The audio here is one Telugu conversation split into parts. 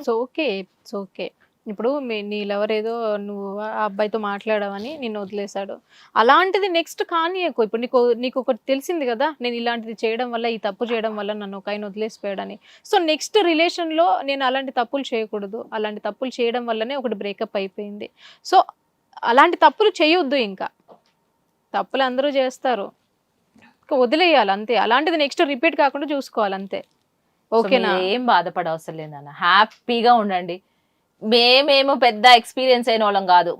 So okay. It's okay. ఇప్పుడు నీ లవర్ ఏదో నువ్వు ఆ అబ్బాయితో మాట్లాడావని నిన్ను వదిలేసాడు. అలాంటిది నెక్స్ట్ కానీయకు. ఇప్పుడు నీకొకటి తెలిసింది గదా! నేను ఇలాంటిది చేయడం వల్ల, ఈ తప్పు చేయడం వల్ల నన్ను ఒకాయన వదిలేసిపోయాడని. సో నెక్స్ట్ రిలేషన్‌లో నేను అలాంటి తప్పులు చేయకూడదు. అలాంటి తప్పులు చేయడం వల్లనే ఒకటి బ్రేకప్ అయిపోయింది. సో అలాంటి తప్పులు చేయొద్దు ఇంకా. తప్పులు అందరూ జేస్తారు. ఇక వదిలేయాలి అంతే. అలాంటిది నెక్స్ట్ రిపీట్ కాకుండా చూసుకోవాలి అంతే. సో ఓకేనా? మీరేం బాధపడవసరం లేదన్న, హ్యాపీగా ఉండండి. మేమేమో పెద్ద ఎక్స్పీరియన్స్ అయిన వాళ్ళం కాదు,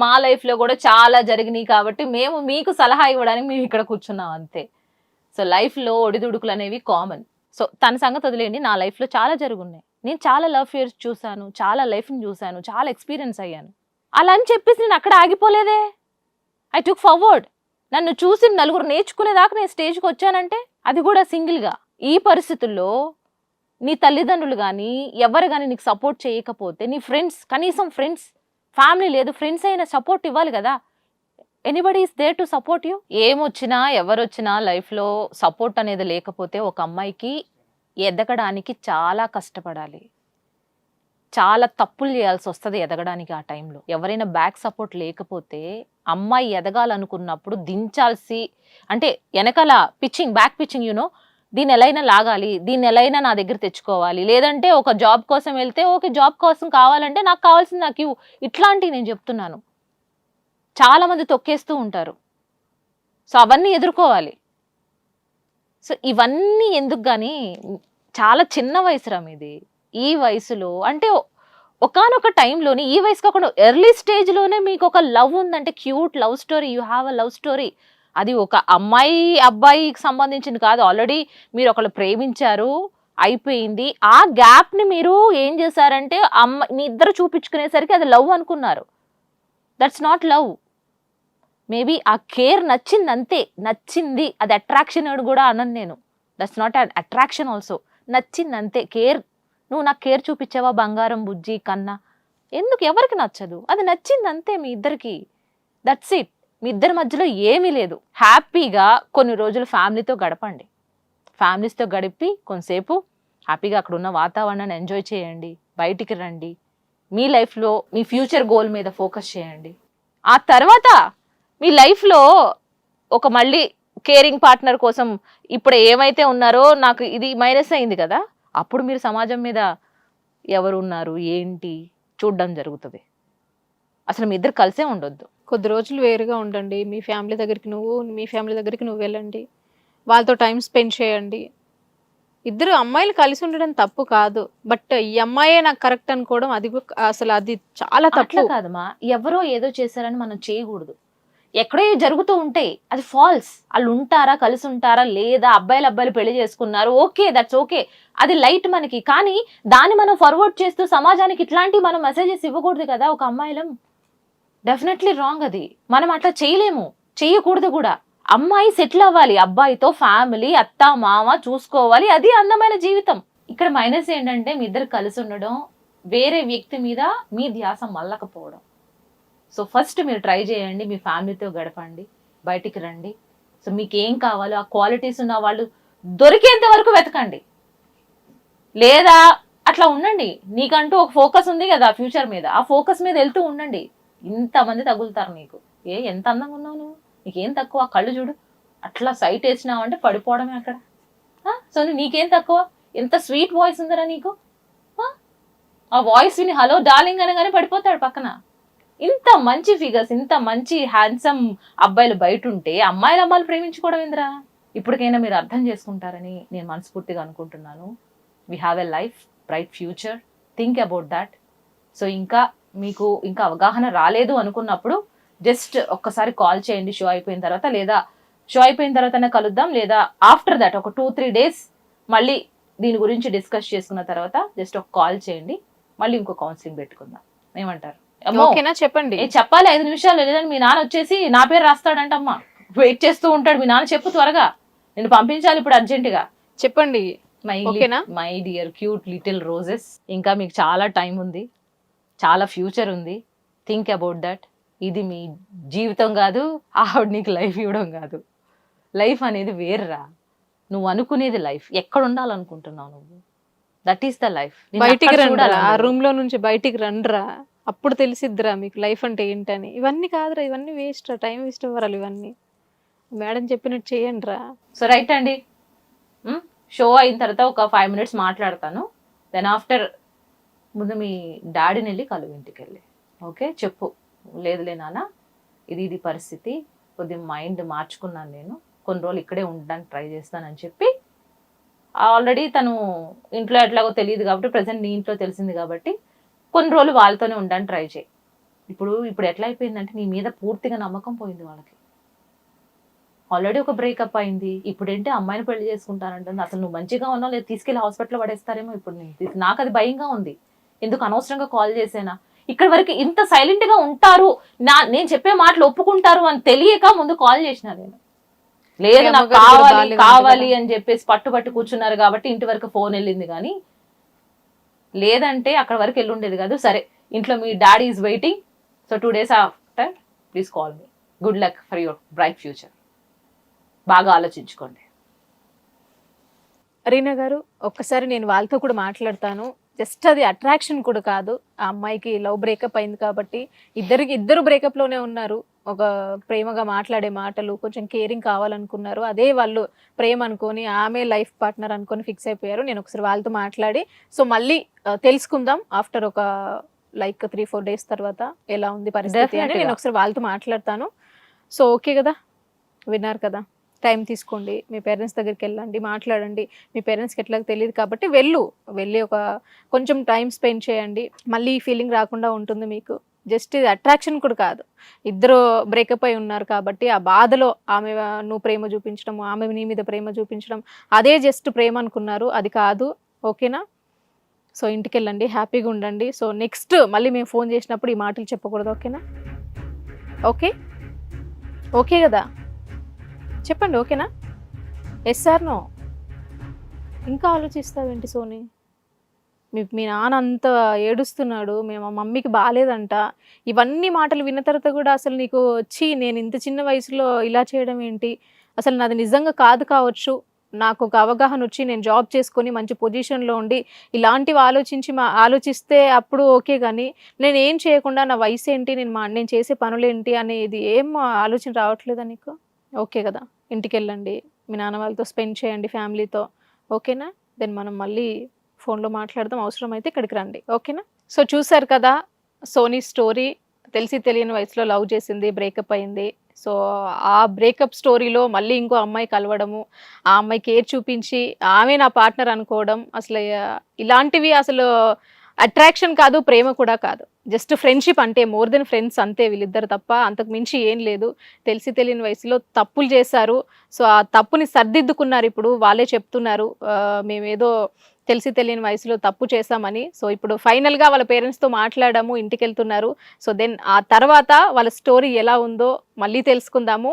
మా లైఫ్ లో కూడా చాలా జరిగినాయి కాబట్టి మేము మీకు సలహా ఇవ్వడానికి మేము ఇక్కడ కూర్చున్నాం అంతే. సో లైఫ్ లో ఒడిదుడుకులు అనేవి కామన్. సో తన సంగతి వదిలేయండి, నా లైఫ్ లో చాలా జరుగున్నాయి. నేను చాలా లవ్ ఫేర్స్ చూసాను, చాలా లైఫ్ ని చూసాను, చాలా ఎక్స్పీరియన్స్ అయ్యాను. అలా అని చెప్పేసి నేను అక్కడ ఆగిపోలేదే. I took forward. నన్ను చూసి నలుగురు నేర్చుకునేదాకా నేను స్టేజ్కి వచ్చానంటే అది కూడా సింగిల్గా. ఈ పరిస్థితుల్లో నీ తల్లిదండ్రులు కానీ ఎవరు కానీ నీకు సపోర్ట్ చేయకపోతే, నీ ఫ్రెండ్స్, కనీసం ఫ్రెండ్స్, ఫ్యామిలీ లేదు, ఫ్రెండ్స్ అయినా సపోర్ట్ ఇవ్వాలి కదా. Anybody is there to support you. ఏమొచ్చినా ఎవరొచ్చినా లైఫ్లో సపోర్ట్ అనేది లేకపోతే ఒక అమ్మాయికి ఎదగడానికి చాలా కష్టపడాలి, చాలా తప్పులు చేయాల్సి వస్తుంది ఎదగడానికి. ఆ టైంలో ఎవరైనా బ్యాక్ సపోర్ట్ లేకపోతే అమ్మాయి ఎదగాలనుకున్నప్పుడు దించాల్సి, అంటే వెనకాల పిచ్చింగ్, బ్యాక్ పిచ్చింగ్, యూనో, దీన్ని ఎలాగైనా లాగాలి, దీన్ని ఎలాగైనా నా దగ్గర తెచ్చుకోవాలి. లేదంటే ఒక జాబ్ కోసం వెళ్తే ఓకే, జాబ్ కోసం కావాలంటే నాకు కావాల్సింది నాకు ఇవ్వు. ఇట్లాంటివి నేను చెప్తున్నాను. చాలా మంది తొక్కేస్తూ ఉంటారు. సో అవన్నీ ఎదుర్కోవాలి. సో ఇవన్నీ ఎందుకు కానీ, చాలా చిన్న వయసురా మీది. ఈ వయసులో అంటే ఒకానొక టైంలోని, ఈ వయసు కాకుండా ఎర్లీ స్టేజ్లోనే మీకు ఒక లవ్ ఉందంటే, cute love story, you have a love story. అది ఒక అమ్మాయి అబ్బాయికి సంబంధించింది కాదు, ఆల్రెడీ మీరు ఒకళ్ళు ప్రేమించారు, అయిపోయింది. ఆ గ్యాప్ని మీరు ఏం చేశారంటే మీ ఇద్దరు చూపించుకునేసరికి అది లవ్ అనుకున్నారు. That's not love. మేబీ ఆ కేర్ నచ్చింది అంతే, నచ్చింది. అది అట్రాక్షన్ కూడా అనను నేను. That's not attraction also. నచ్చింది అంతే. కేర్, నువ్వు నాకు కేర్ చూపించావా బంగారం బుజ్జి కన్నా, ఎందుకు, ఎవరికి నచ్చదు, అది నచ్చింది అంతే మీ ఇద్దరికి. That's it. మీ ఇద్దరి మధ్యలో ఏమీ లేదు. హ్యాపీగా కొన్ని రోజులు ఫ్యామిలీతో గడపండి. ఫ్యామిలీస్తో గడిపి కొంతసేపు హ్యాపీగా అక్కడ ఉన్న వాతావరణాన్ని ఎంజాయ్ చేయండి, బయటికి రండి, మీ లైఫ్లో మీ ఫ్యూచర్ గోల్ మీద ఫోకస్ చేయండి. ఆ తర్వాత మీ లైఫ్లో ఒక మళ్ళీ కేరింగ్ పార్ట్నర్ కోసం, ఇప్పుడు ఏమైతే ఉన్నారో నాకు ఇది మైనస్ అయింది కదా, అప్పుడు మీరు సమాజం మీద ఎవరు ఉన్నారు ఏంటి చూడడం జరుగుతుంది. అసలు మీ ఇద్దరు కలిసే ఉండొద్దు. కొద్ది రోజులు వేరుగా ఉండండి. మీ ఫ్యామిలీ దగ్గరికి నువ్వు, మీ ఫ్యామిలీ దగ్గరికి నువ్వు వెళ్ళండి. వాళ్ళతో టైం స్పెండ్ చేయండి. ఇద్దరు అమ్మాయిలు కలిసి ఉండడం తప్పు కాదు. బట్ ఈ అమ్మాయే నాకు కరెక్ట్ అనుకోవడం అసలు అది చాలా అట్లా తప్పు. కాదమ్మా, ఎవరో ఏదో చేశారని మనం చేయకూడదు. ఎక్కడో జరుగుతూ ఉంటాయి, అది ఫాల్స్. వాళ్ళు ఉంటారా, కలిసి ఉంటారా లేదా, అబ్బాయిలు పెళ్లి చేసుకున్నారు, ఓకే, దట్స్ ఓకే, అది లైట్ మనకి. కానీ దాన్ని మనం ఫార్వర్డ్ చేస్తూ సమాజానికి ఇట్లాంటి మనం మెసేజెస్ ఇవ్వకూడదు కదా ఒక అమ్మాయిలం. డెఫినెట్లీ రాంగ్ అది. మనం అట్లా చేయలేము, చేయకూడదు కూడా. అమ్మాయి సెటిల్ అవ్వాలి, అబ్బాయితో ఫ్యామిలీ, అత్త మామ చూసుకోవాలి, అది అందమైన జీవితం. ఇక్కడ మైనస్ ఏంటంటే మీ ఇద్దరు కలిసి ఉండడం, వేరే వ్యక్తి మీద మీ ధ్యాస మళ్ళకపోవడం. సో ఫస్ట్ మీరు ట్రై చేయండి, మీ ఫ్యామిలీతో గడపండి, బయటికి రండి. సో మీకు ఏం కావాలో ఆ క్వాలిటీస్ ఉన్న వాళ్ళు దొరికేంత వరకు వెతకండి, లేదా అట్లా ఉండండి. నీకంటూ ఒక ఫోకస్ ఉంది కదా ఫ్యూచర్ మీద, ఆ ఫోకస్ మీద వెళ్తూ ఉండండి. ఇంతమంది తగులుతారు నీకు. ఎంత అందంగా ఉన్నావు నువ్వు, నీకేం తక్కువ, కళ్ళు చూడు, అట్లా సైట్ వేసినావు అంటే పడిపోవడమే అక్కడ. సో నీకేం తక్కువ, ఎంత స్వీట్ వాయిస్ ఉందరా నీకు. ఆ వాయిస్ విని హలో డార్లింగ్ అనగానే పడిపోతాడు పక్కన. ఇంత మంచి ఫిగర్స్, ఇంత మంచి హ్యాండ్సమ్ అబ్బాయిలు బయట ఉంటే అమ్మాయిలు ప్రేమించుకోవడం ఏందిరా. ఇప్పటికైనా మీరు అర్థం చేసుకుంటారని నేను మనస్ఫూర్తిగా అనుకుంటున్నాను. We have a life, bright future, think about that. So మీకు ఇంకా అవగాహన రాలేదు అనుకున్నప్పుడు జస్ట్ ఒక్కసారి కాల్ చేయండి షో అయిపోయిన తర్వాత, లేదా షో అయిపోయిన తర్వాతనే కలుద్దాం, లేదా ఆఫ్టర్ దట్ ఒక 2-3 days మళ్ళీ దీని గురించి డిస్కస్ చేసుకున్న తర్వాత జస్ట్ ఒక కాల్ చేయండి, మళ్ళీ ఇంకో కౌన్సిలింగ్ పెట్టుకుందాం. ఏమంటారు? ఓకేనా? చెప్పండి. చెప్పాలి 5 నిమిషాలు, లేదంటే మీ నాన్న వచ్చేసి నా పేరు రాస్తాడంటమ్మా, వెయిట్ చేస్తూ ఉంటాడు. మీ నాన్న చెప్పు త్వరగా, నేను పంపించాలి ఇప్పుడు అర్జెంటుగా. చెప్పండి. My dear cute little roses, ఇంకా మీకు చాలా టైం ఉంది, చాలా ఫ్యూచర్ ఉంది. Think about that. ఇది మీ జీవితం కాదు, ఆవిడ నీకు లైఫ్ ఇవ్వడం కాదు. లైఫ్ అనేది వేర్రా. నువ్వు అనుకునేది లైఫ్. ఎక్కడ ఉండాలనుకుంటున్నావు నువ్వు? That is the life. బయటికి రండిరా, ఆ రూమ్ లో నుంచి బయటికి రండిరా, అప్పుడు తెలిసిద్దిరా మీకు లైఫ్ అంటే ఏంటని. ఇవన్నీ కాదురా, ఇవన్నీ వేస్ట్ రా, టైం వేస్ట్ అవ్వరాలు ఇవన్నీ. మేడం చెప్పినట్టు చేయండి రా. సో రైట్ అండి, షో అయిన తర్వాత ఒక 5 minutes మాట్లాడతాను. దెన్ ఆఫ్టర్ ముందు మీ డాడీని వెళ్ళి కలువు, ఇంటికి వెళ్ళి. ఓకే, చెప్పు, లేదులే నాన్న, ఇది పరిస్థితి, కొద్దిగా మైండ్ మార్చుకున్నాను, నేను కొన్ని రోజులు ఇక్కడే ఉండడానికి ట్రై చేస్తానని చెప్పి, ఆల్రెడీ తను ఇంట్లో ఎట్లాగో తెలియదు కాబట్టి, ప్రజెంట్ నీ ఇంట్లో తెలిసింది కాబట్టి కొన్ని రోజులు వాళ్ళతోనే ఉండడానికి ట్రై చేయి. ఇప్పుడు ఎట్లా అయిపోయిందంటే నీ మీద పూర్తిగా నమ్మకం పోయింది వాళ్ళకి. ఆల్రెడీ ఒక బ్రేకప్ అయింది, ఇప్పుడు ఏంటి అమ్మాయిని పెళ్లి చేసుకుంటానంటుంది. అసలు నువ్వు మంచిగా ఉన్నావు, లేదు తీసుకెళ్లి హాస్పిటల్లో పడేస్తారేమో. ఇప్పుడు నాకు అది భయంగా ఉంది, ఎందుకు అనవసరంగా కాల్ చేసేనా. ఇక్కడ వరకు ఇంత సైలెంట్ గా ఉంటారు, నేను చెప్పే మాటలు ఒప్పుకుంటారు అని తెలియక ముందు కాల్ చేసిన నేను. లేదు నాకు కావాలి అని చెప్పేసి పట్టుబట్టి కూర్చున్నారు కాబట్టి ఇంటి వరకు ఫోన్ వెళ్ళింది, కానీ లేదంటే అక్కడ వరకు వెళ్ళి ఉండేది కాదు. సరే, ఇంట్లో మీ daddy is waiting, so 2 days after please call me. Good luck for your bright future. బాగా ఆలోచించుకోండి. రీనా గారు, ఒక్కసారి నేను వాళ్ళతో కూడా మాట్లాడతాను. జస్ట్ అది అట్రాక్షన్ కూడా కాదు, ఆ అమ్మాయికి లవ్ బ్రేకప్ అయింది కాబట్టి ఇద్దరు బ్రేకప్ లోనే ఉన్నారు. ఒక ప్రేమగా మాట్లాడే మాటలు, కొంచెం కేరింగ్ కావాలనుకున్నారు, అదే వాళ్ళు ప్రేమ అనుకొని ఆమె లైఫ్ పార్ట్నర్ అనుకొని ఫిక్స్ అయిపోయారు. నేను ఒకసారి వాళ్ళతో మాట్లాడి సో మళ్ళీ తెలుసుకుందాం ఆఫ్టర్ ఒక లైక్ 3-4 days తర్వాత ఎలా ఉంది పరిస్థితి అని నేను ఒకసారి వాళ్ళతో మాట్లాడతాను. సో ఓకే కదా, విన్నారు కదా, టైం తీసుకోండి, మీ పేరెంట్స్ దగ్గరికి వెళ్ళండి, మాట్లాడండి. మీ పేరెంట్స్కి ఎట్లా తెలియదు కాబట్టి వెళ్ళి ఒక కొంచెం టైం స్పెండ్ చేయండి. మళ్ళీ ఈ ఫీలింగ్ రాకుండా ఉంటుంది మీకు. జస్ట్ ఇది అట్రాక్షన్ కూడా కాదు, ఇద్దరు బ్రేకప్ అయి ఉన్నారు కాబట్టి ఆ బాధలో ఆమె నువ్వు ప్రేమ చూపించడం, ఆమె నీ మీద ప్రేమ చూపించడం, అదే జస్ట్ ప్రేమ అనుకున్నారు, అది కాదు. ఓకేనా? సో ఇంటికి వెళ్ళండి, హ్యాపీగా ఉండండి. సో నెక్స్ట్ మళ్ళీ మేము ఫోన్ చేసినప్పుడు ఈ మాటలు చెప్పకూడదు. ఓకేనా? ఓకే కదా, చెప్పండి. ఓకేనా? Yes sir no? ఇంకా ఆలోచిస్తావేంటి సోని? మీ నాన్న అంత ఏడుస్తున్నాడు, మేము మమ్మీకి బాగాలేదంట, ఇవన్నీ మాటలు విన్న తర్వాత కూడా అసలు నీకు వచ్చి నేను ఇంత చిన్న వయసులో ఇలా చేయడం ఏంటి, అసలు నాది నిజంగా కాదు కావచ్చు, నాకు ఒక అవగాహన వచ్చి నేను జాబ్ చేసుకొని మంచి పొజిషన్లో ఉండి ఇలాంటివి ఆలోచిస్తే అప్పుడు ఓకే, కానీ నేను ఏం చేయకుండా నా వయసు ఏంటి, నేను చేసే పనులేంటి అనేది ఏం ఆలోచన రావట్లేదా నీకు? ఓకే కదా, ఇంటికి వెళ్ళండి, మీ నాన్న వాళ్ళతో స్పెండ్ చేయండి ఫ్యామిలీతో. ఓకేనా? దెన్ మనం మళ్ళీ ఫోన్లో మాట్లాడదాం, అవసరం అయితే ఇక్కడికి రండి. ఓకేనా? సో చూసారు కదా సోనీ స్టోరీ. తెలిసి తెలియని వయసులో లవ్ చేసింది, బ్రేకప్ అయింది. సో ఆ బ్రేకప్ స్టోరీలో మళ్ళీ ఇంకో అమ్మాయి కలవడము, ఆ అమ్మాయి కేర్ చూపించి ఆమె నా పార్ట్నర్ అనుకోవడం, అసలు ఇలాంటివి అసలు అట్రాక్షన్ కాదు, ప్రేమ కూడా కాదు, జస్ట్ ఫ్రెండ్షిప్, అంటే మోర్ దెన్ ఫ్రెండ్స్ అంతే వీళ్ళిద్దరు తప్ప అంతకు మించి ఏం లేదు. తెలిసి తెలియని వయసులో తప్పులు చేశారు, సో ఆ తప్పుని సర్దిద్దుకున్నారు. ఇప్పుడు వాళ్ళే చెప్తున్నారు మేమేదో తెలిసి తెలియని వయసులో తప్పు చేశామని. సో ఇప్పుడు ఫైనల్గా వాళ్ళ పేరెంట్స్తో మాట్లాడాము, ఇంటికి వెళ్తున్నారు. సో దెన్ ఆ తర్వాత వాళ్ళ స్టోరీ ఎలా ఉందో మళ్ళీ తెలుసుకుందాము.